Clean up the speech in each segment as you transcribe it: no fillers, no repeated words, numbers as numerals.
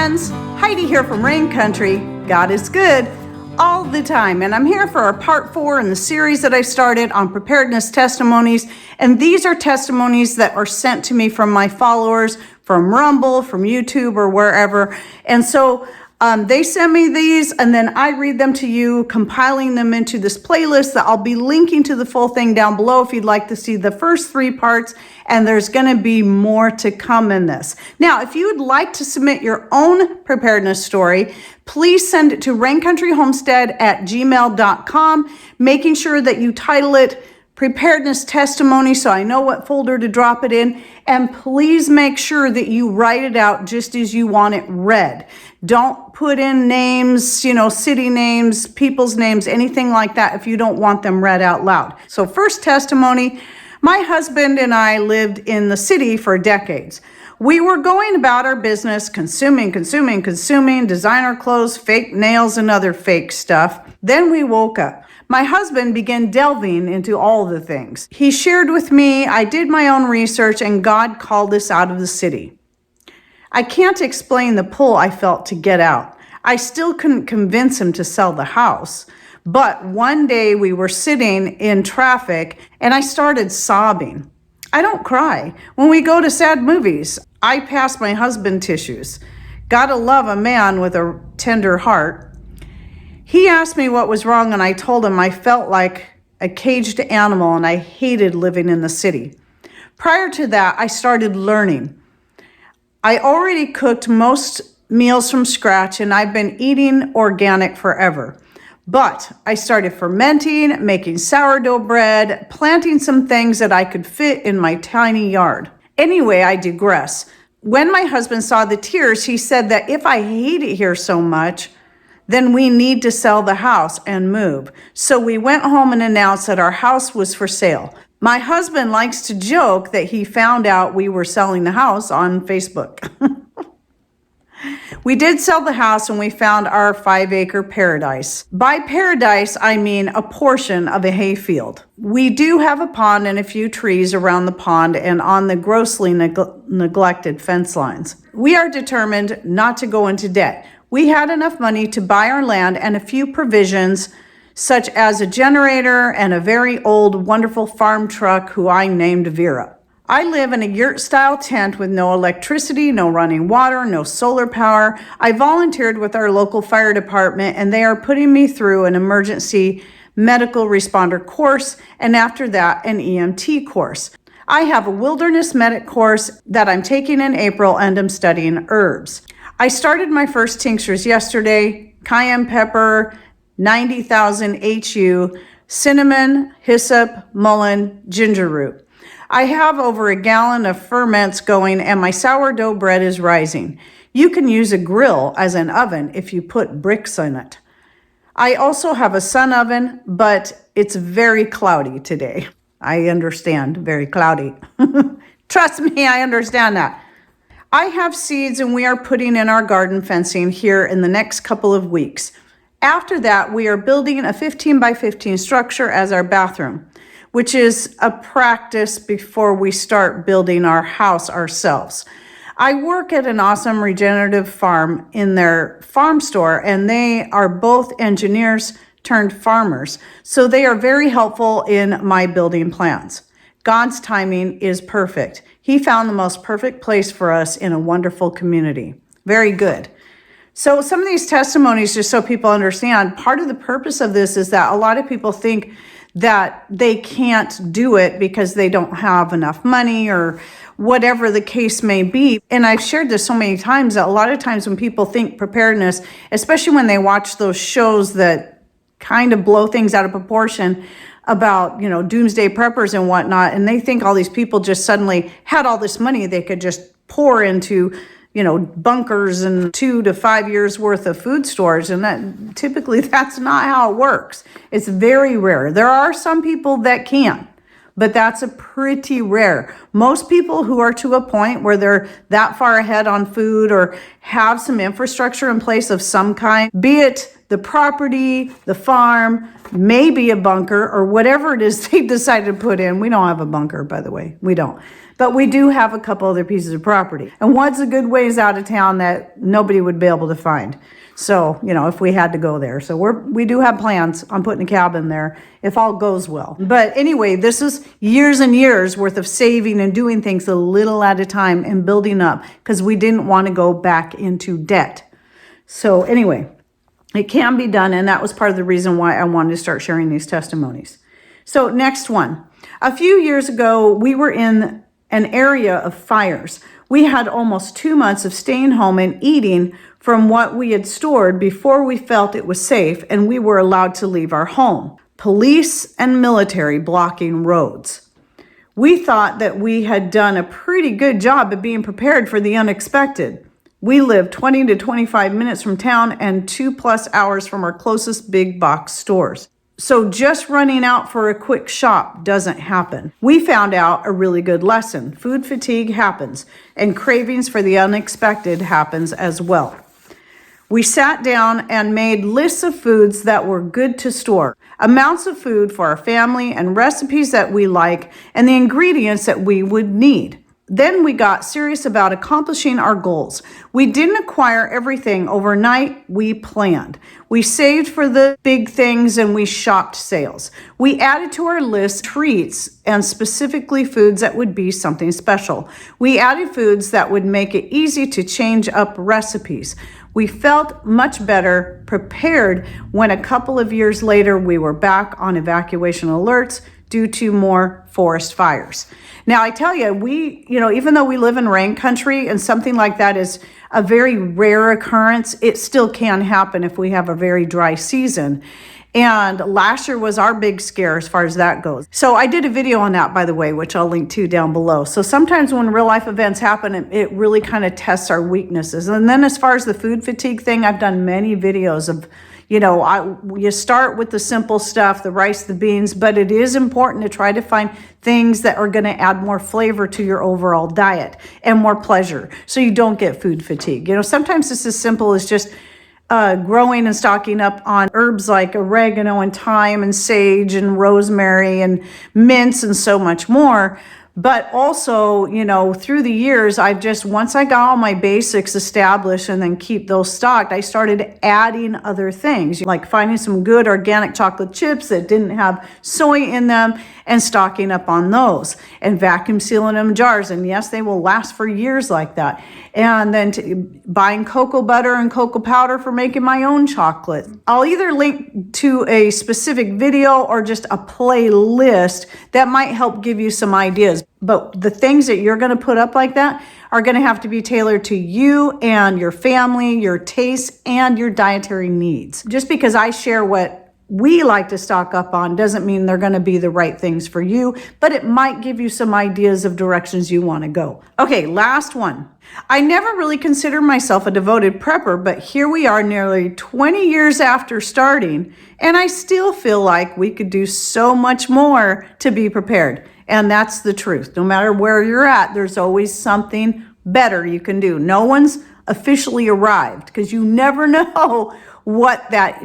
friends, Heidi here from Rain Country. God is good all the time, and I'm here for our part 4 in the series that I started on preparedness testimonies. And these are testimonies that are sent to me from my followers from Rumble, from YouTube, or wherever. And so they send me these, and then I read them to you, compiling them into this playlist that I'll be linking to the full thing down below if you'd like to see the first 3 parts, and there's going to be more to come in this. Now, if you would like to submit your own preparedness story, please send it to raincountryhomestead@gmail.com, making sure that you title it Preparedness Testimony so I know what folder to drop it in. And please make sure that you write it out just as you want it read. Don't put in names, city names, people's names, anything like that if you don't want them read out loud. So first testimony, my husband and I lived in the city for decades. We were going about our business, consuming designer clothes, fake nails, and other fake stuff. Then we woke up. My husband began delving into all the things. He shared with me, I did my own research, and God called us out of the city. I can't explain the pull I felt to get out. I still couldn't convince him to sell the house. But one day we were sitting in traffic and I started sobbing. I don't cry. When we go to sad movies, I pass my husband tissues. Gotta love a man with a tender heart. He asked me what was wrong, and I told him I felt like a caged animal and I hated living in the city. Prior to that, I started learning. I already cooked most meals from scratch, and I've been eating organic forever. But I started fermenting, making sourdough bread, planting some things that I could fit in my tiny yard. Anyway, I digress. When my husband saw the tears, he said that if I hate it here so much, then we need to sell the house and move. So we went home and announced that our house was for sale. My husband likes to joke that he found out we were selling the house on Facebook. We did sell the house and we found our 5-acre paradise. By paradise, I mean a portion of a hayfield. We do have a pond and a few trees around the pond and on the grossly neglected fence lines. We are determined not to go into debt. We had enough money to buy our land and a few provisions, such as a generator and a very old, wonderful farm truck who I named Vera. I live in a yurt-style tent with no electricity, no running water, no solar power. I volunteered with our local fire department, and they are putting me through an emergency medical responder course, and after that, an EMT course. I have a wilderness medic course that I'm taking in April, and I'm studying herbs. I started my first tinctures yesterday: cayenne pepper, 90,000 HU, cinnamon, hyssop, mullein, ginger root. I have over a gallon of ferments going, and my sourdough bread is rising. You can use a grill as an oven if you put bricks in it. I also have a sun oven, but it's very cloudy today. I understand, very cloudy. Trust me, I understand that. I have seeds, and we are putting in our garden fencing here in the next couple of weeks. After that, we are building a 15 by 15 structure as our bathroom, which is a practice before we start building our house ourselves. I work at an awesome regenerative farm in their farm store, and they are both engineers turned farmers. So they are very helpful in my building plans. God's timing is perfect. He found the most perfect place for us in a wonderful community. Very good. So some of these testimonies, just so people understand, part of the purpose of this is that a lot of people think that they can't do it because they don't have enough money or whatever the case may be. And I've shared this so many times that a lot of times when people think preparedness, especially when they watch those shows that kind of blow things out of proportion about, doomsday preppers and whatnot, and they think all these people just suddenly had all this money they could just pour into, bunkers and 2 to 5 years worth of food stores. And that typically that's not how it works. It's very rare. There are some people that can, but that's a pretty rare. Most people who are to a point where they're that far ahead on food or have some infrastructure in place of some kind, be it the property, the farm, maybe a bunker, or whatever it is they decided to put in. We don't have a bunker, by the way. We don't. But we do have a couple other pieces of property. And one's a good ways out of town that nobody would be able to find. So, if we had to go there. So we do have plans on putting a cabin there if all goes well. But anyway, this is years and years worth of saving and doing things a little at a time and building up because we didn't want to go back into debt. So anyway, it can be done. And that was part of the reason why I wanted to start sharing these testimonies. So next one. A few years ago, we were in an area of fires. We had almost 2 months of staying home and eating from what we had stored before we felt it was safe and we were allowed to leave our home. Police and military blocking roads. We thought that we had done a pretty good job of being prepared for the unexpected. We live 20 to 25 minutes from town and 2+ hours from our closest big box stores. So just running out for a quick shop doesn't happen. We found out a really good lesson. Food fatigue happens, and cravings for the unexpected happens as well. We sat down and made lists of foods that were good to store, amounts of food for our family and recipes that we like, and the ingredients that we would need. Then we got serious about accomplishing our goals. We didn't acquire everything overnight, we planned. We saved for the big things and we shopped sales. We added to our list treats and specifically foods that would be something special. We added foods that would make it easy to change up recipes. We felt much better prepared when a couple of years later we were back on evacuation alerts due to more forest fires. Now, I tell you, even though we live in rain country and something like that is a very rare occurrence, it still can happen if we have a very dry season. And last year was our big scare as far as that goes. So I did a video on that, by the way, which I'll link to down below. So sometimes when real life events happen, it really kind of tests our weaknesses. And then as far as the food fatigue thing, I've done many videos of you start with the simple stuff, the rice, the beans, but it is important to try to find things that are going to add more flavor to your overall diet and more pleasure so you don't get food fatigue. Sometimes it's as simple as just growing and stocking up on herbs like oregano and thyme and sage and rosemary and mints and so much more. But also, through the years, once I got all my basics established and then keep those stocked, I started adding other things, like finding some good organic chocolate chips that didn't have soy in them and stocking up on those and vacuum sealing them in jars. And yes, they will last for years like that. And then buying cocoa butter and cocoa powder for making my own chocolate. I'll either link to a specific video or just a playlist that might help give you some ideas. But the things that you're going to put up like that are going to have to be tailored to you and your family, your tastes, and your dietary needs. Just because I share what we like to stock up on doesn't mean they're going to be the right things for you, but it might give you some ideas of directions you want to go. Okay, last one. I never really considered myself a devoted prepper, but here we are nearly 20 years after starting, and I still feel like we could do so much more to be prepared. And that's the truth. No matter where you're at, there's always something better you can do. No one's officially arrived because you never know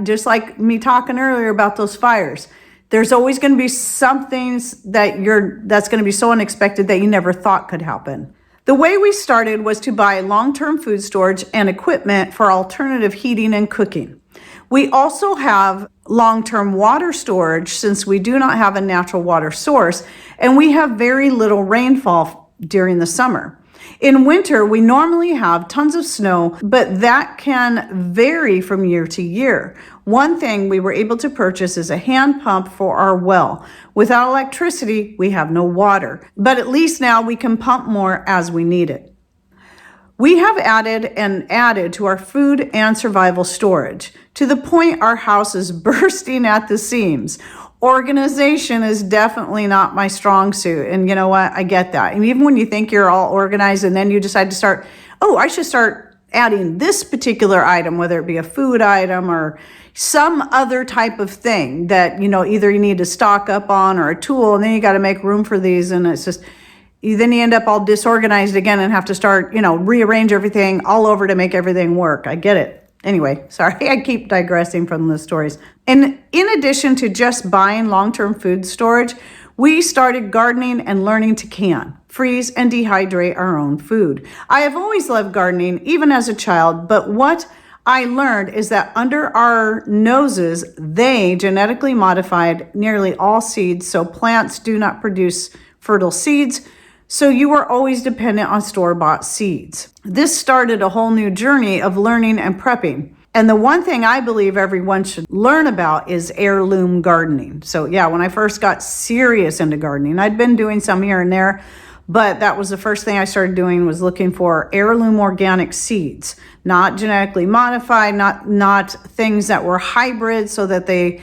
just like me talking earlier about those fires. There's always going to be something that's going to be so unexpected that you never thought could happen. The way we started was to buy long-term food storage and equipment for alternative heating and cooking. We also have long-term water storage since we do not have a natural water source, and we have very little rainfall during the summer. In winter, we normally have tons of snow, but that can vary from year to year. One thing we were able to purchase is a hand pump for our well. Without electricity, we have no water, but at least now we can pump more as we need it. We have added to our food and survival storage to the point our house is bursting at the seams. Organization is definitely not my strong suit. And you know what? I get that. And even when you think you're all organized and then you decide to I should start adding this particular item, whether it be a food item or some other type of thing that, either you need to stock up on or a tool, and then you got to make room for these. And it's just, then you end up all disorganized again and have to start, rearrange everything all over to make everything work. I get it. Anyway, sorry, I keep digressing from the stories. And in addition to just buying long-term food storage, we started gardening and learning to can, freeze, and dehydrate our own food. I have always loved gardening, even as a child, but what I learned is that under our noses, they genetically modified nearly all seeds, so plants do not produce fertile seeds, so you are always dependent on store-bought seeds. This started a whole new journey of learning and prepping. And the one thing I believe everyone should learn about is heirloom gardening. So yeah, when I first got serious into gardening, I'd been doing some here and there, but that was the first thing I started doing, was looking for heirloom organic seeds, not genetically modified, not things that were hybrid so that they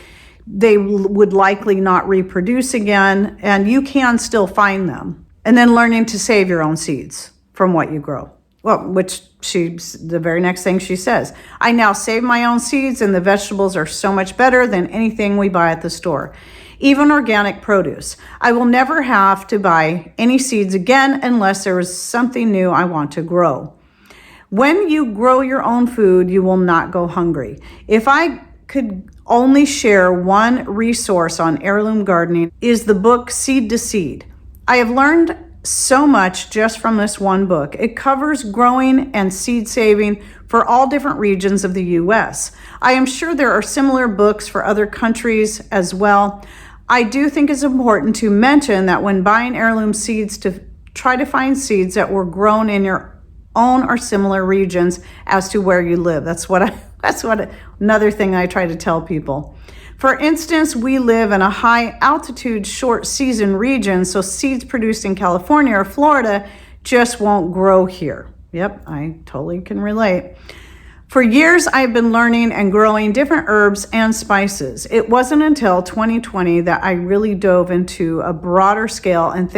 would likely not reproduce again. And you can still find them. And then learning to save your own seeds from what you grow. Well, the very next thing she says, I now save my own seeds, and the vegetables are so much better than anything we buy at the store. Even organic produce. I will never have to buy any seeds again unless there is something new I want to grow. When you grow your own food, you will not go hungry. If I could only share one resource on heirloom gardening, is the book Seed to Seed. I have learned so much just from this one book. It covers growing and seed saving for all different regions of the U.S. I am sure there are similar books for other countries as well. I do think it's important to mention that when buying heirloom seeds, to try to find seeds that were grown in your own or similar regions as to where you live. That's another thing I try to tell people. For instance, we live in a high altitude, short season region, so seeds produced in California or Florida just won't grow here. Yep, I totally can relate. For years, I've been learning and growing different herbs and spices. It wasn't until 2020 that I really dove into a broader scale, and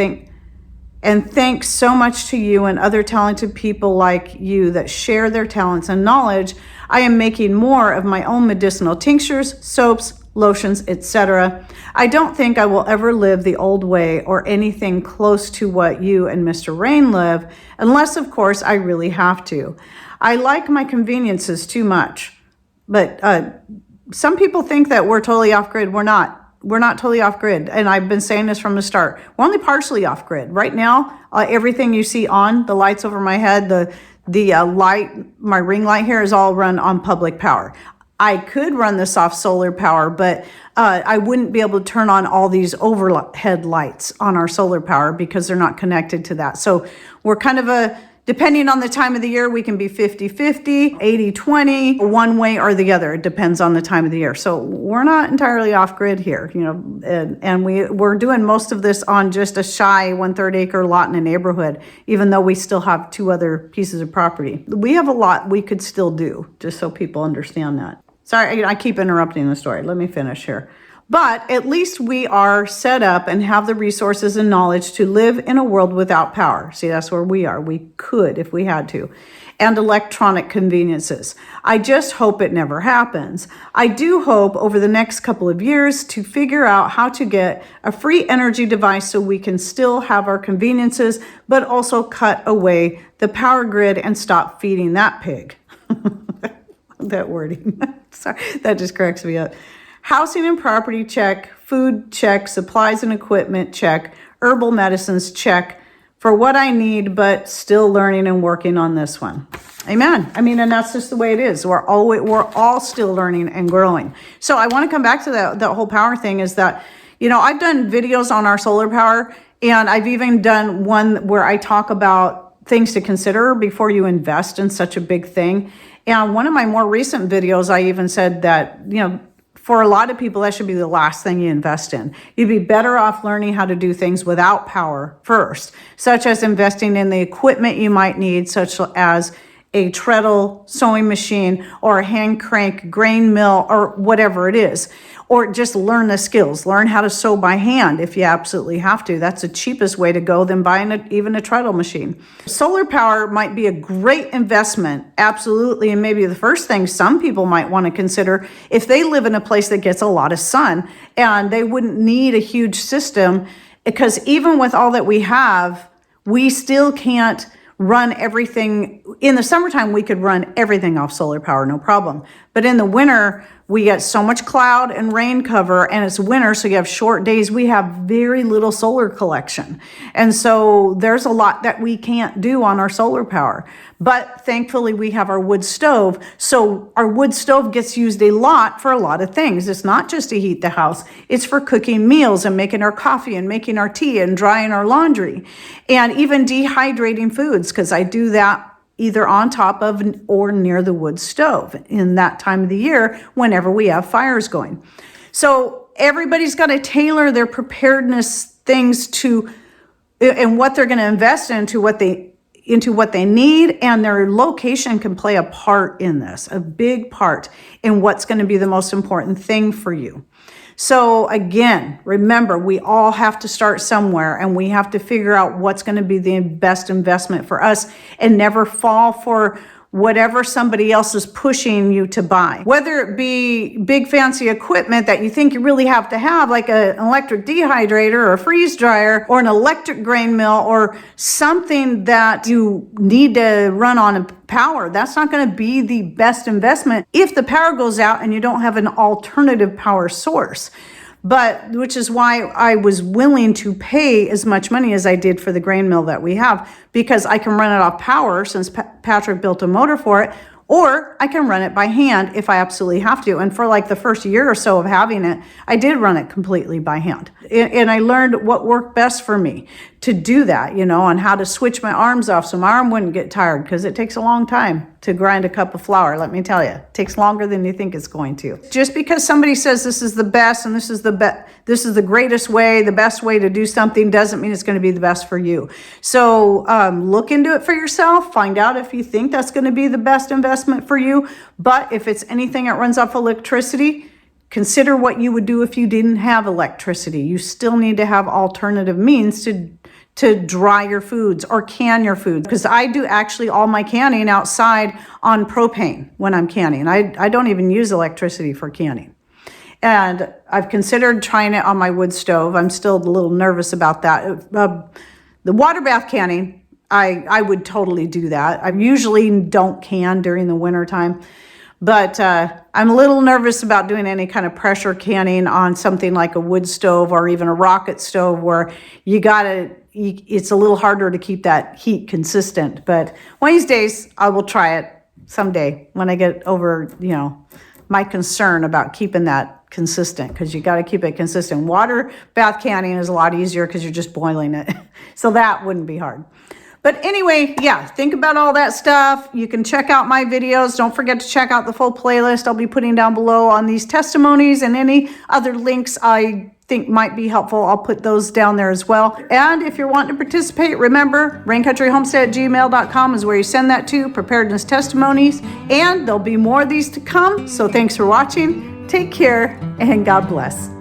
thanks so much to you and other talented people like you that share their talents and knowledge, I am making more of my own medicinal tinctures, soaps, lotions, etc. I don't think I will ever live the old way or anything close to what you and Mr. Rain live, unless, of course, I really have to. I like my conveniences too much, but some people think that we're totally off-grid. We're not. We're not totally off-grid, and I've been saying this from the start. We're only partially off-grid. Right now, everything you see on, the lights over my head, the light, my ring light here is all run on public power. I could run this off solar power, but I wouldn't be able to turn on all these overhead lights on our solar power because they're not connected to that. So we're kind of depending on the time of the year, we can be 50-50, 80-20, one way or the other. It depends on the time of the year. So we're not entirely off grid here, and we're doing most of this on just a shy 1/3 acre lot in a neighborhood, even though we still have 2 other pieces of property. We have a lot we could still do, just so people understand that. Sorry, I keep interrupting the story. Let me finish here. But at least we are set up and have the resources and knowledge to live in a world without power. See, that's where we are. We could if we had to. And electronic conveniences. I just hope it never happens. I do hope over the next couple of years to figure out how to get a free energy device so we can still have our conveniences, but also cut away the power grid and stop feeding that pig. That wording. Sorry, that just cracks me up. Housing and property, check. Food, check. Supplies and equipment, check. Herbal medicines, check. For what I need, but still learning and working on this one. Amen. I mean, and that's just the way it is. We're all still learning and growing. So I want to come back to that whole power thing, is that, I've done videos on our solar power, and I've even done one where I talk about things to consider before you invest in such a big thing. And one of my more recent videos, I even said that, for a lot of people, that should be the last thing you invest in. You'd be better off learning how to do things without power first, such as investing in the equipment you might need, such as a treadle sewing machine or a hand crank grain mill or whatever it is. Or just learn the skills. Learn how to sew by hand if you absolutely have to. That's the cheapest way to go than buying even a treadle machine. Solar power might be a great investment, absolutely, and maybe the first thing some people might want to consider if they live in a place that gets a lot of sun, and they wouldn't need a huge system, because even with all that we have, we still can't run everything. In the summertime, we could run everything off solar power, no problem. But in the winter, we get so much cloud and rain cover, and it's winter, so you have short days. We have very little solar collection. And so there's a lot that we can't do on our solar power. But thankfully, we have our wood stove. So our wood stove gets used a lot for a lot of things. It's not just to heat the house. It's for cooking meals and making our coffee and making our tea and drying our laundry and even dehydrating foods, because I do that either on top of or near the wood stove in that time of the year whenever we have fires going. So everybody's got to tailor their preparedness things to and what they're going to invest into what they need, and their location can play a part in this, a big part in what's going to be the most important thing for you. So again, remember, we all have to start somewhere, and we have to figure out what's going to be the best investment for us and never fall for whatever somebody else is pushing you to buy. Whether it be big fancy equipment that you think you really have to have, like an electric dehydrator or a freeze dryer or an electric grain mill or something that you need to run on power, that's not going to be the best investment if the power goes out and you don't have an alternative power source. But which is why I was willing to pay as much money as I did for the grain mill that we have, because I can run it off power since Patrick built a motor for it, or I can run it by hand if I absolutely have to. And for like the first year or so of having it, I did run it completely by hand. And I learned what worked best for me to do that, and how to switch my arms off so my arm wouldn't get tired, because it takes a long time to grind a cup of flour. Let me tell you, it takes longer than you think it's going to. Just because somebody says this is the best and this is the greatest way, the best way to do something, doesn't mean it's going to be the best for you. So look into it for yourself. Find out if you think that's going to be the best investment for you. But if it's anything that runs off electricity, consider what you would do if you didn't have electricity. You still need to have alternative means to dry your foods or can your foods. Because I do actually all my canning outside on propane when I'm canning. I don't even use electricity for canning. And I've considered trying it on my wood stove. I'm still a little nervous about that. The water bath canning, I would totally do that. I usually don't can during the winter time. But I'm a little nervous about doing any kind of pressure canning on something like a wood stove or even a rocket stove, where it's a little harder to keep that heat consistent. But one of these days, I will try it someday when I get over, my concern about keeping that consistent, because you got to keep it consistent. Water bath canning is a lot easier because you're just boiling it. So that wouldn't be hard. But anyway, yeah, think about all that stuff. You can check out my videos. Don't forget to check out the full playlist I'll be putting down below on these testimonies, and any other links I think might be helpful. I'll put those down there as well. And if you're wanting to participate, remember, raincountryhomestead@gmail.com is where you send that to, preparedness testimonies. And there'll be more of these to come. So thanks for watching. Take care and God bless.